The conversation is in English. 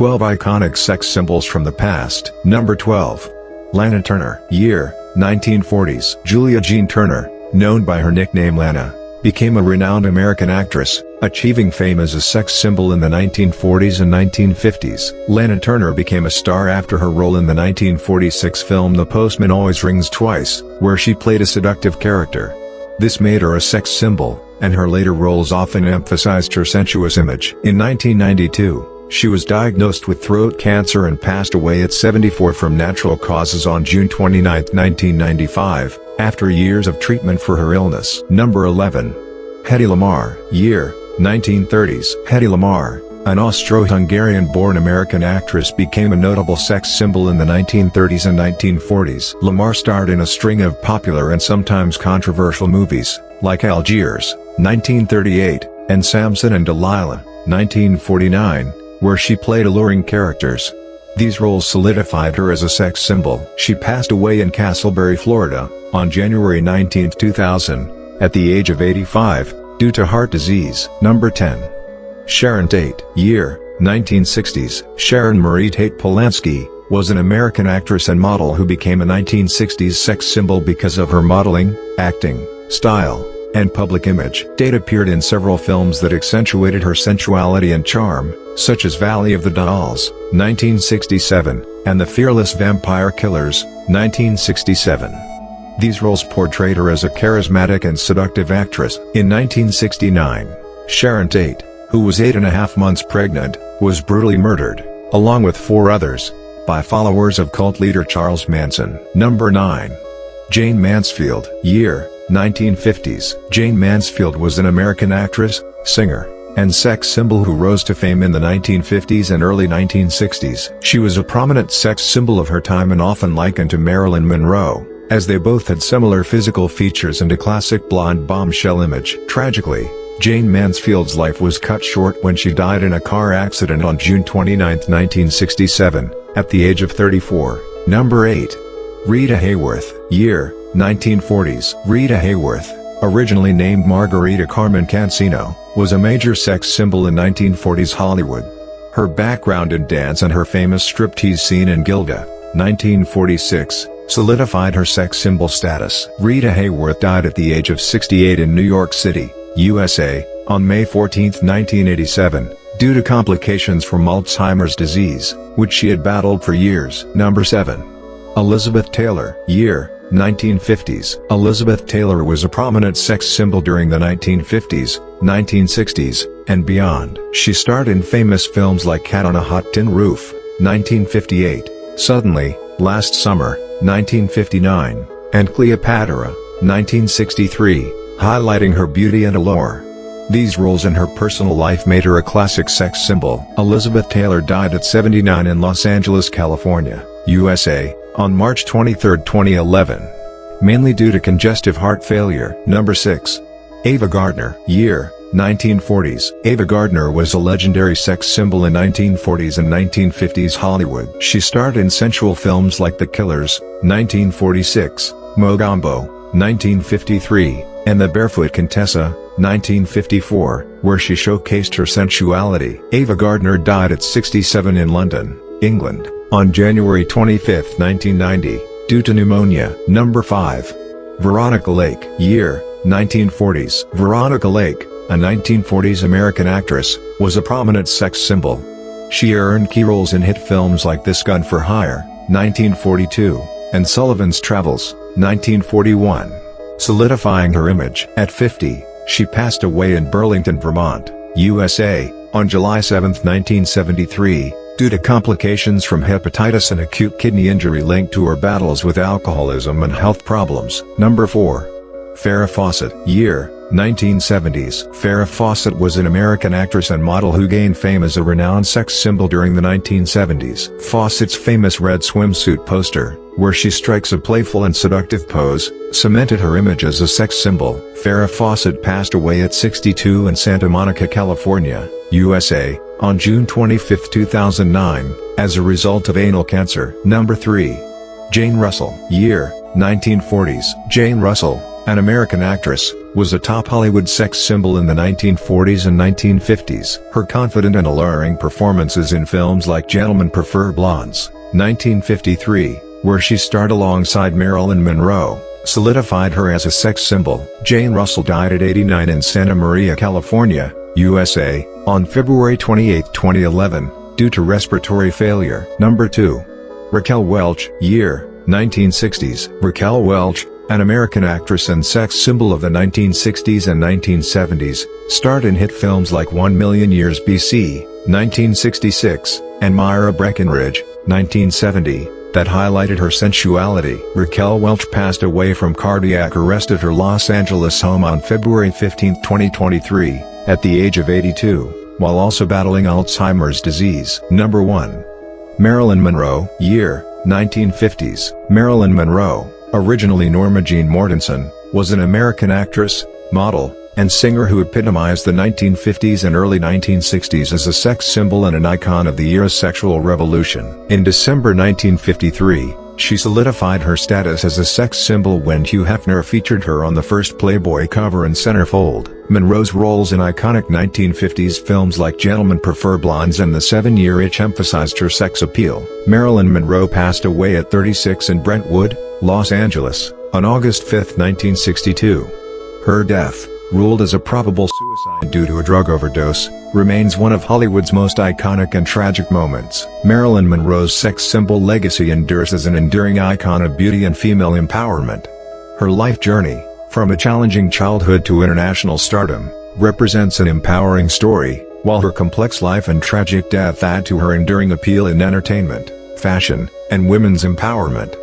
12 iconic sex symbols from the past. Number 12. Lana Turner. Year, 1940s. Julia Jean Turner, known by her nickname Lana, became a renowned American actress, achieving fame as a sex symbol in the 1940s and 1950s. Lana Turner became a star after her role in the 1946 film The Postman Always Rings Twice, where she played a seductive character. This made her a sex symbol, and her later roles often emphasized her sensuous image. In 1992, she was diagnosed with throat cancer and passed away at 74 from natural causes on June 29, 1995, after years of treatment for her illness. Number 11. Hedy Lamarr. Year, 1930s. Hedy Lamarr, an Austro-Hungarian-born American actress, became a notable sex symbol in the 1930s and 1940s. Lamarr starred in a string of popular and sometimes controversial movies, like Algiers, 1938, and Samson and Delilah, 1949, where she played alluring characters. These roles solidified her as a sex symbol. She passed away in Castleberry, Florida, on January 19, 2000, at the age of 85, due to heart disease. Number 10. Sharon Tate. Year, 1960s. Sharon Marie Tate Polanski was an American actress and model who became a 1960s sex symbol because of her modeling, acting, style, and public image. Tate appeared in several films that accentuated her sensuality and charm, such as Valley of the Dolls, 1967, and The Fearless Vampire Killers, 1967. These roles portrayed her as a charismatic and seductive actress. In 1969, Sharon Tate, who was 8.5 months pregnant, was brutally murdered, along with 4 others, by followers of cult leader Charles Manson. Number 9. Jane Mansfield. Year, 1950s. Jane Mansfield was an American actress, singer, and sex symbol who rose to fame in the 1950s and early 1960s. She was a prominent sex symbol of her time and often likened to Marilyn Monroe, as they both had similar physical features and a classic blonde bombshell image. Tragically, Jane Mansfield's life was cut short when she died in a car accident on June 29, 1967, at the age of 34. Number 8. Rita Hayworth. Year, 1940s. Rita Hayworth, originally named Margarita Carmen Cancino, was a major sex symbol in 1940s Hollywood. Her background in dance and her famous striptease scene in Gilda, 1946, solidified her sex symbol status. Rita Hayworth died at the age of 68 in New York City, USA, on May 14, 1987, due to complications from Alzheimer's disease, which she had battled for years. Number 7. Elizabeth Taylor. Year, 1950s. Elizabeth Taylor was a prominent sex symbol during the 1950s, 1960s, and beyond. She starred in famous films like Cat on a Hot Tin Roof, 1958, Suddenly, Last Summer, 1959, and Cleopatra, 1963, highlighting her beauty and allure. These roles in her personal life made her a classic sex symbol. Elizabeth Taylor died at 79 in Los Angeles, California, USA, on March 23, 2011, mainly due to congestive heart failure. Number 6. Ava Gardner. Year, 1940s. Ava Gardner was a legendary sex symbol in 1940s and 1950s Hollywood. She starred in sensual films like The Killers, 1946, Mogambo, 1953, and The Barefoot Contessa, 1954, where she showcased her sensuality. Ava Gardner died at 67 in London, England, on January 25, 1990, due to pneumonia. Number 5. Veronica Lake. Year, 1940s. Veronica Lake, a 1940s American actress, was a prominent sex symbol. She earned key roles in hit films like This Gun for Hire, 1942, and Sullivan's Travels, 1941, solidifying her image. At 50, she passed away in Burlington, Vermont, USA, on July 7, 1973, due to complications from hepatitis and acute kidney injury linked to her battles with alcoholism and health problems. Number 4. Farrah Fawcett. Year, 1970s. Farrah Fawcett was an American actress and model who gained fame as a renowned sex symbol during the 1970s. Fawcett's famous red swimsuit poster, where she strikes a playful and seductive pose, cemented her image as a sex symbol. Farrah Fawcett passed away at 62 in Santa Monica, California, USA, on June 25, 2009, as a result of anal cancer. Number 3. Jane Russell. Year, 1940s. Jane Russell, an American actress, was a top Hollywood sex symbol in the 1940s and 1950s. Her confident and alluring performances in films like Gentlemen Prefer Blondes, 1953, where she starred alongside Marilyn Monroe, solidified her as a sex symbol. Jane Russell died at 89 in Santa Maria, California, USA, on February 28, 2011, due to respiratory failure. Number 2. Raquel Welch. Year, 1960s. Raquel Welch, an American actress and sex symbol of the 1960s and 1970s, starred in hit films like 1 Million Years BC, 1966, and Myra Breckinridge, 1970, that highlighted her sensuality. Raquel Welch passed away from cardiac arrest at her Los Angeles home on February 15, 2023, at the age of 82, while also battling Alzheimer's disease. Number 1. Marilyn Monroe. Year, 1950s. Marilyn Monroe, originally Norma Jean Mortensen, was an American actress, model, and singer who epitomized the 1950s and early 1960s as a sex symbol and an icon of the era's sexual revolution. In December 1953, she solidified her status as a sex symbol when Hugh Hefner featured her on the first Playboy cover in centerfold. Monroe's roles in iconic 1950s films like Gentlemen Prefer Blondes and The 7-Year Itch emphasized her sex appeal. Marilyn Monroe passed away at 36 in Brentwood, Los Angeles, on August 5, 1962. Her death, ruled as a probable suicide due to a drug overdose, remains one of Hollywood's most iconic and tragic moments. Marilyn Monroe's sex symbol legacy endures as an enduring icon of beauty and female empowerment. Her life journey, from a challenging childhood to international stardom, represents an empowering story, while her complex life and tragic death add to her enduring appeal in entertainment, fashion, and women's empowerment.